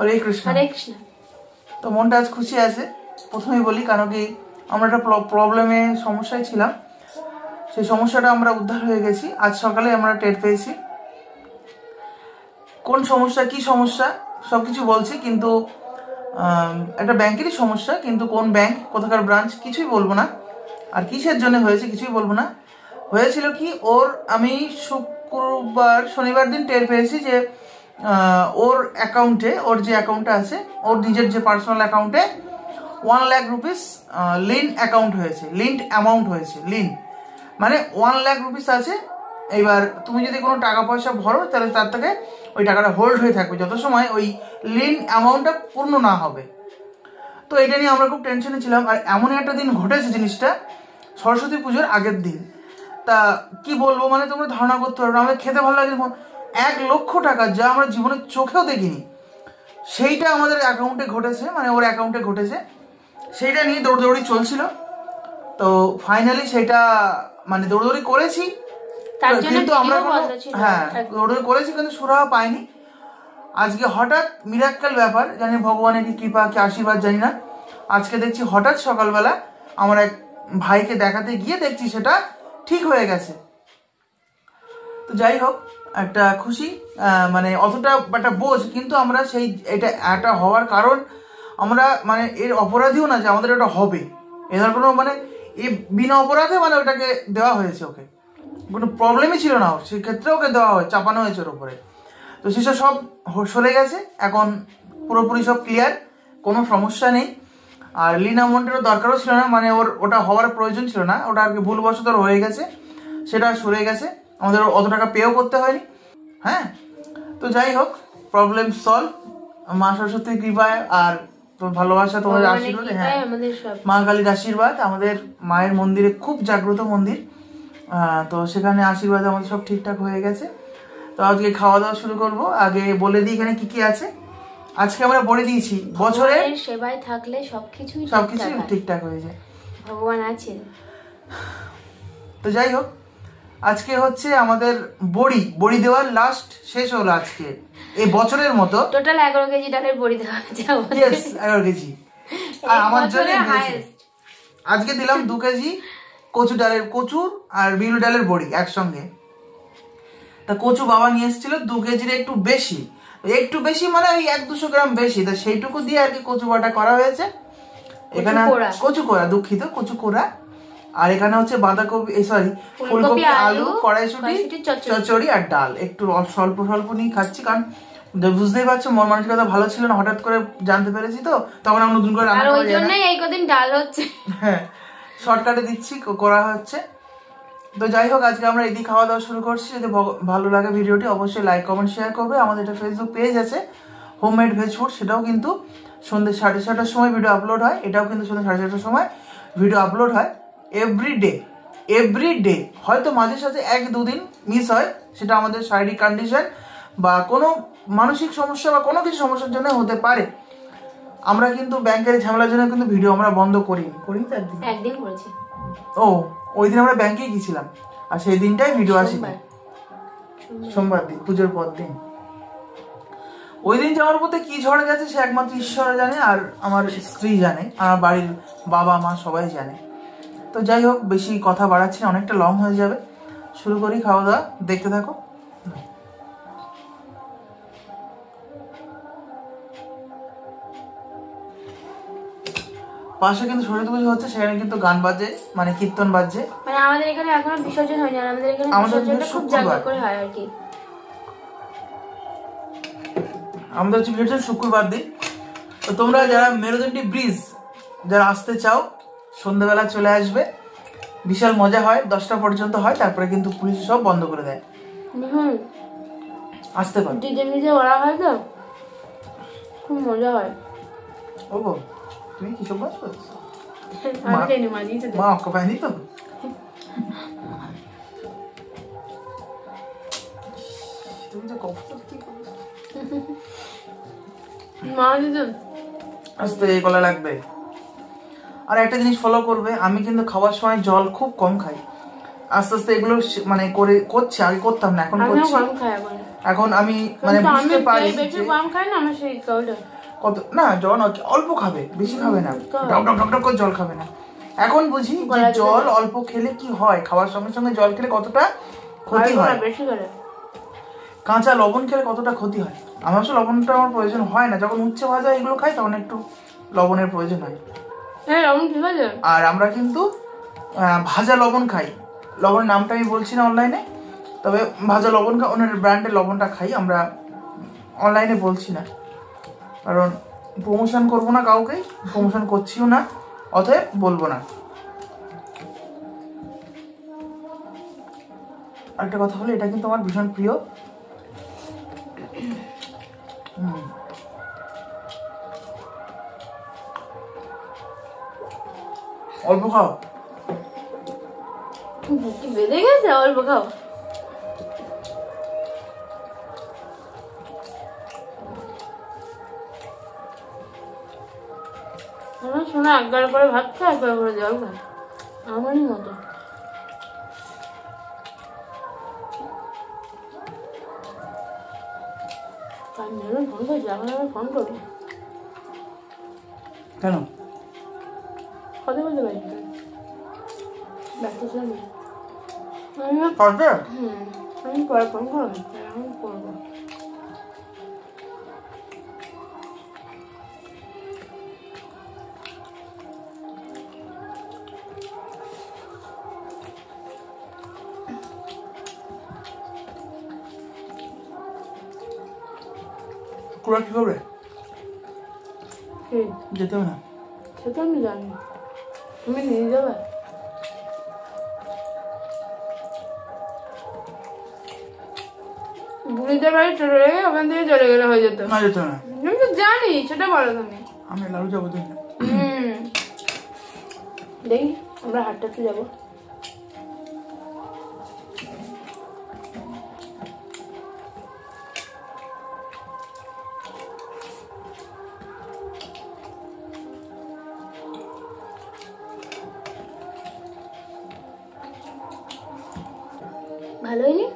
হরে কৃষ্ণ। হরে কৃষ্ণ। তো মনটা আজ খুশি আছে। প্রথমেই বলি, কারণ কি আমরা একটা প্রবলেমে সমস্যায় ছিলাম, সেই সমস্যাটা আমরা উদ্ধার হয়ে গেছি। আজ সকালে আমরা টের পেয়েছি কোন সমস্যা, কি সমস্যা সবকিছু বলছি, কিন্তু একটা ব্যাংকেরই সমস্যা, কিন্তু কোন ব্যাংক, কোথাকার ব্রাঞ্চ কিছুই বলবো না, আর কিসের জন্য হয়েছে কিছুই বলবো না। হয়েছিল কি, আমি শনিবার দিন টের পেয়েছি যে ওর অ্যাকাউন্টে, ওর যে অ্যাকাউন্টটা আছে, ওর নিজের যে পার্সোনাল অ্যাকাউন্টে 1 লাখ রুপিস লিন্ড অ্যাকাউন্ট হয়েছে, লিন্ড অ্যামাউন্ট হয়েছে। লিন্ড মানে 1 লাখ রুপিস আছে। এবার তুমি যদি কোনো টাকা পয়সা ভরো, তাহলে তার থেকে ওই টাকাটা হোল্ড হয়ে থাকবে যত সময় ওই লিন্ড অ্যামাউন্টটা পূর্ণ না হবে। তো এটা নিয়ে আমরা খুব টেনশনে ছিলাম। আর এমনই একটা দিন ঘটেছে জিনিসটা, সরস্বতী পুজোর আগের দিন। তা কি বলবো, মানে তোমরা ধারণা করতে পারবে না। আমাদের খেতে ভালো লাগে, 1 লক্ষ টাকা, যা আমরা জীবনে চোখেও দেখিনি, সেইটা আমাদের অ্যাকাউন্টে ঘটেছে, মানে ওর অ্যাকাউন্টে ঘটেছে। সেইটা নিয়ে দৌড়দৌড়ি চলছিল। তো ফাইনালি সেটা মানে দৌড়দৌড়ি করেছি, কিন্তু আমরা দৌড়দৌড়ি করেছি কিন্তু সুরাহা পাইনি। আজকে হঠাৎ মিরাক্কেল ব্যাপার, জানি ভগবানের কি কৃপা কি আশীর্বাদ জানি না, আজকে দেখছি হঠাৎ সকালবেলা আমার এক ভাইকে দেখাতে গিয়ে দেখছি সেটা ঠিক হয়ে গেছে। তো যাই হোক, একটা খুশি, মানে অতটা একটা বোঝ, কিন্তু আমরা এটা হওয়ার কারণ আমরা মানে এর অপরাধীও না যে আমাদের ওটা হবে, এদের কোনো মানে এই বিনা অপরাধে মানে ওটাকে দেওয়া হয়েছে, ওকে কোনো প্রবলেমই ছিল না, সেক্ষেত্রে ওকে দেওয়া হয়, চাপানো হয়েছে ওর উপরে। তো সেসব সব সরে গেছে, এখন পুরোপুরি সব ক্লিয়ার, কোনো সমস্যা নেই। আর লিন অ্যামাউন্টেরও দরকারও ছিল না, মানে ওটা হওয়ার প্রয়োজন ছিল না, ওটা আর কি ভুলবশত হয়ে গেছে, সেটা সরে গেছে, আমাদের অত টাকা পেও করতে হয়নি। হ্যাঁ, তো যাই হোক, প্রবলেম সলভ মা সরস্বতীর কৃপায় আর ভালোবাসা, তোমাদের আশীর্বাদ। হ্যাঁ, মা কালীর আশীর্বাদ, আমাদের মায়ের মন্দিরে খুব জাগ্রত মন্দির, তো সেখানে আশীর্বাদে আমাদের সব ঠিকঠাক হয়ে গেছে। তো আজকে খাওয়া দাওয়া শুরু করবো। আগে বলে দিই এখানে কি কি আছে। আজকে আমরা বলে দিয়েছি, বছরের সেবায় থাকলে সবকিছুই ঠিকঠাক হয়ে যায়, ভগবান আছেন। তো যাই হোক, আজকে হচ্ছে আমাদের বড়ি দেওয়ার লাস্ট শেষ হলো আজকে এই বছরের মতো। টোটাল 11 কেজি ডালের বড়ি দেওয়া হয়েছে। 11 কেজি। আর আমার জন্য আজকে দিলাম 2 কেজি কচুর আর বিউলি ডালের বড়ি একসঙ্গে। তা কচু বাবা নিয়ে এসেছিল 2 কেজির একটু বেশি, মানে ওই 100-200 গ্রাম বেশি, তা সেইটুকু দিয়ে আর কি কচু বাটা করা হয়েছে। এখানে কচু কোড়া, দুঃখিত, কচু কোড়া। আর এখানে হচ্ছে বাঁধাকপি, ফুলকপি, আলু, কড়াইশুঁটি, চচ্চড়ি আর ডাল। একটু স্বল্প নিয়ে খাচ্ছি, কারণ বুঝতেই পারছো মন মানসিকতা ভালো ছিল না, হঠাৎ করে জানতে পেরেছি, তো তখন আমরা নতুন করে রান্না করি, এই কদিন ডাল হচ্ছে। হ্যাঁ, শর্টকাটে দিচ্ছি, করা হচ্ছে। তো যাই হোক, আজকে আমরা এদিকে খাওয়া দাওয়া শুরু করছি। যদি ভালো লাগে ভিডিওটি, অবশ্যই লাইক কমেন্ট শেয়ার করবে। আমাদের একটা ফেসবুক পেজ আছে, হোমমেড ভেজ ফুড, সেটাও কিন্তু সন্ধ্যে 7:30টার সময় ভিডিও আপলোড হয়, এটাও কিন্তু সন্ধ্যে 7:30টার সময় ভিডিও আপলোড হয়। এভরিডে, হয়তো মাঝে সাথে 1-2 দিন মিস হয়, সেটা আমাদের শারীরিক কন্ডিশন বা কোনো মানসিক সমস্যা বা কোনো কিছু সমস্যার জন্য হতে পারে। আমরা কিন্তু ব্যাংকের ঝামেলার জন্য কিন্তু ভিডিও আমরা বন্ধ করিনি। একদিন করেছি, ওই দিন আমরা ব্যাংকে গেছিলাম, আর সেই দিনটাই ভিডিও আসেনি, সোমবার দিন, পুজোর পর দিন। ওই দিন যাওয়ার পথে কি ঝড় গেছে সে একমাত্র ঈশ্বর জানে, আর আমার স্ত্রী জানে, আমার বাড়ির বাবা মা সবাই জানে। তো যাই হোক, বেশি কথা বাড়াচ্ছি না, অনেকটা লং হয়ে যাবে। শুরু করি খাওয়া দাওয়া, দেখতে থাকো। পাশে কিন্তু সরস্বতী পুজো হচ্ছে, সেখানে কিন্তু গান বাজে, মানে কীর্তন বাজছে। মানে আমাদের এখানে এখনো বিসর্জন হয়নি, আমাদের এখানে বিসর্জনটা খুব জাগ্রত করে হয় আর কি। আমাদের হচ্ছে বিসর্জন শুক্রবার দিন। তো তোমরা যারা মেরুদণ্ডী ব্রিজ যারা আসতে চাও, সন্ধ্যাবেলা চলে আসবে, বিশাল মজা হয়, 10টা পর্যন্ত হয়, তারপরে কিন্তু পুলিশ সব বন্ধ করে দেয়। আসতে পারো, নিজে ওরা হয় তো খুব মজা হয়। ও তুমি কি সব বাস করছো? আমি জানি মাঝি তো মা ওকে পাইনি তো। তুমি যে কফ কি করছো? মাঝি তো আস্তে গলা লাগবে। আর একটা জিনিস ফলো করবে, আমি কিন্তু খাওয়ার সময় জল খুব কম খাই। আস্তে আস্তে এগুলো মানে করছে, আগে করতাম না, এখন করছি। এখন আমি মানে বুঝতে পারি কত না জল অল্প খাবে, বেশি খাবে না, ডক ডক ডক ডক করে জল খাবে না। এখন বুঝি যে জল অল্প খেলে কি হয়, খাওয়ার সঙ্গে সঙ্গে জল খেলে কতটা ক্ষতি হয়, কাঁচা লবণ খেলে কতটা ক্ষতি হয়। আমার আসলে লবণটা আমার প্রয়োজন হয় না, যখন উচ্ছে ভাজা এগুলো খাই তখন একটু লবণের প্রয়োজন হয়। আর আমরা কিন্তু ভাজা লবণ খাই, লবণের নামটা আমি বলছি না অনলাইনে, তবে ভাজা লবণ খাই, ওনার ব্র্যান্ডের লবণটা খাই আমরা, অনলাইনে বলছি না, কারণ প্রমোশন করবো না কাউকে, প্রমোশন করছিও না, অতএব বলবো না। একটা কথা হলো, এটা কিন্তু আমার ভীষণ প্রিয়। অল্প খাও, বেঁধে গেছে, অল্প খাও। আমার শোনা একবার করে ভাত খায়, একবার করে জল খায়, আমারই মতো। ফোন করছি, এখন আমি ফোন করবো কেন? কথা বলতে পারি, ব্যস্ত ছিলাম। আমি পরে ফোন করবো, এখন করবো। কুড়া কি করবে? যেতে হবে না, সেটা আমি জানি, তুমি নিয়ে যাবে। বুড়িদের বাড়ি চলে গেলে ওখান থেকে চলে গেলে হয়ে যেত। না যেতে হবে না, আমি তো জানি, সেটা বলো তুমি। আমি লালু যাবো তো। দেখি আমরা হাঁটতে যাবো। ভালো হয়নি?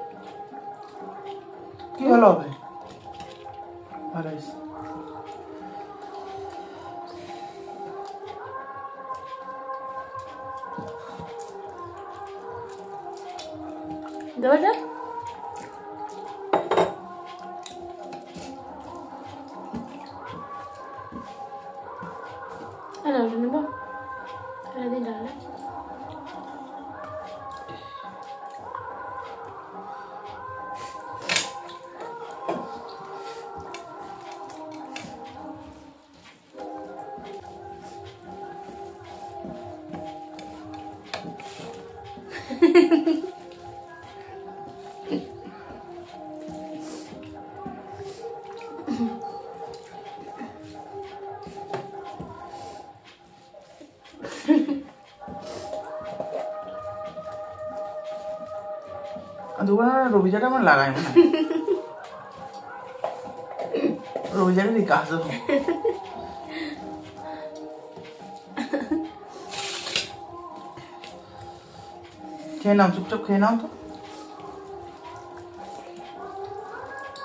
কি ভালো হবে? ভালো হয়েছে। দেওয়া যাক। হ্যালো নেবো, সারাদিন ডালে রবিজাটা আমার লাগাই না, রবিজাটা কাজ দেবো। খেয়ে নাও, চুপচাপ খেয়ে নাও তো।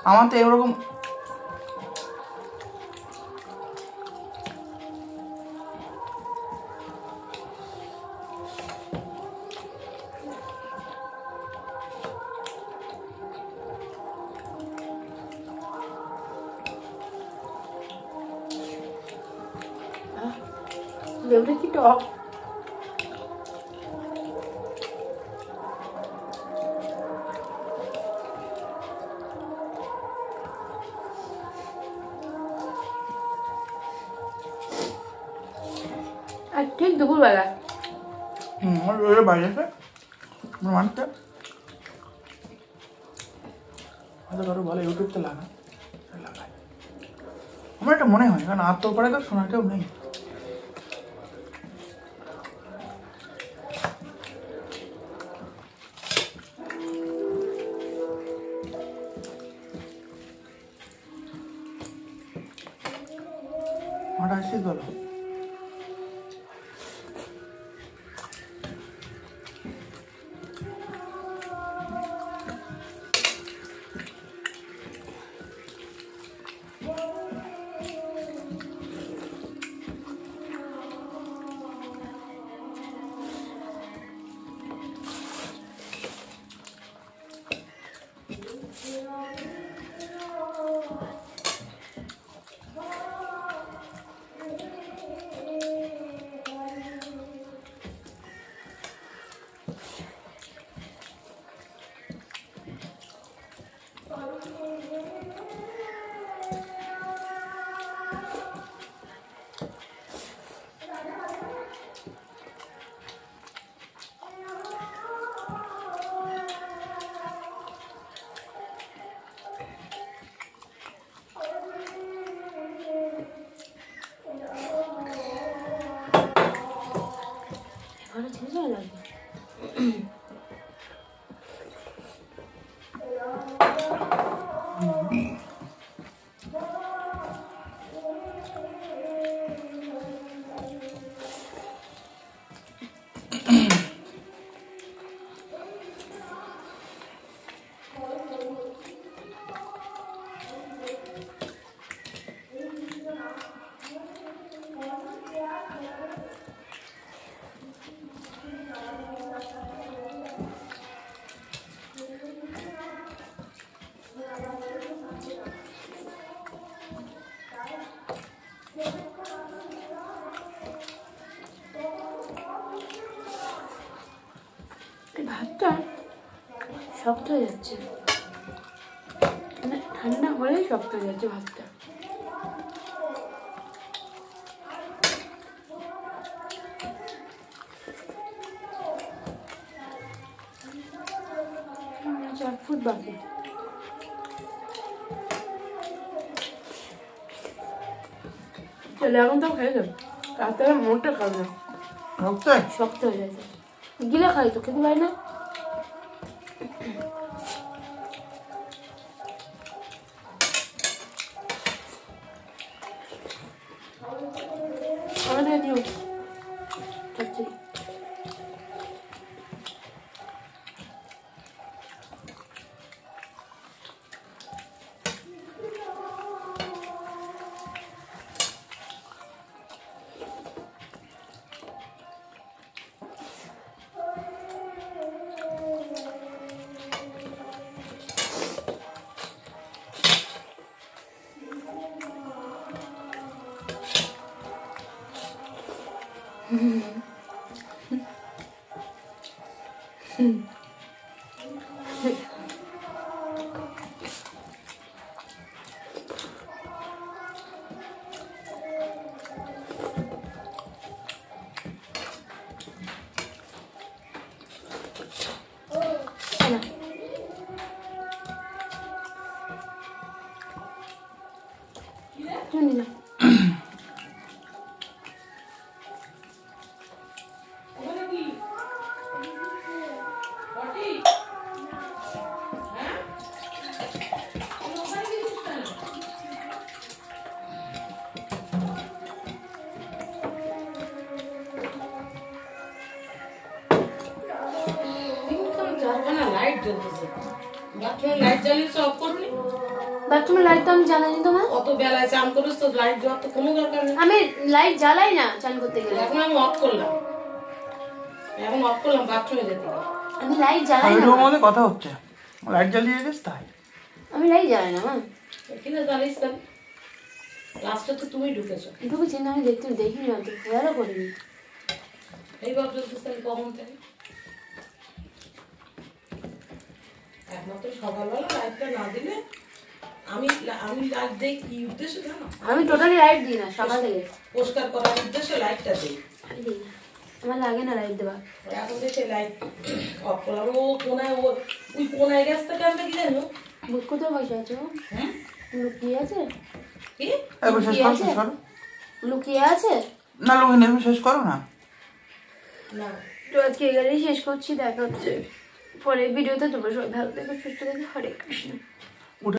আমার তো এরকম লেবুটা কি টক। আর ঠিক দুপুরবেলা বাইরে আছে মানতে হয়তো কারো বলে ইউটিউবতে লাগায়, আমার এটা মনে হয়, কারণ আত্মপাড়ে তো শোনা কেউ নেই। আমার আসিস বলো, ভাতটা শক্ত হয়ে যাচ্ছে, মানে ঠান্ডা হলেই শক্ত হয়ে যাচ্ছে ভাতটা। চার ফুট বাকি। চলে এখন তো খেয়ে যাবে, রাতে মোটা খাবে না, শক্ত হয়ে যাচ্ছে। গিলে খাই তো খেতে পারি না। আমাদের দিও আচ্ছা বাথরুমের লাইট তো আমি জ্বালাই তো না। অত বেলায় চান করিস তো লাইট জ্বালার তো কোনো দরকার নেই। আমি লাইট জ্বালাই না চান করতে গেলে। এখন আমি অফ করলাম, বাথরুমে যেতে। আমি লাইট জ্বালাই না। আমাদের কথা হচ্ছে, লাইট জ্বালিয়ে গেছ তাই। আমি লাইট জ্বালাই না মা। কিনা জ্বালিস কেন? লাস্টে তো তুমি ঢুকেছো। ঢুকেছি না, আমি দেখিনি না তো, খেয়ালও করিনি। এই ভাব জ্বলছিস তাহলে কখন থেকে? একমাত্র সকালবেলা লাইটটা না দিলে আমি লাইট দিই কি উদ্দেশ্যে জানো? আমি টোটালি লাইট দিই না সকাল থেকে। পরিষ্কার করার উদ্দেশ্যে লাইটটা দিই। আমি দিই না, আমার লাগে না লাইট দেওয়া। এখন সে লাইট অফ করলাম। ও কোনায়, ওই কোনায় গেছে কেন কি জানো? বুক কোথায় বসে আছো? হ্যাঁ লুকিয়ে আছে? কি লুকিয়ে আছে না? লুকিয়ে শেষ করো না। না তো আজকে এখানেই শেষ করছি, দেখা হচ্ছে পরের ভিডিওতে। তোমরা সবাই ভালো থেকো, সুস্থ থেকো। হরে কৃষ্ণ।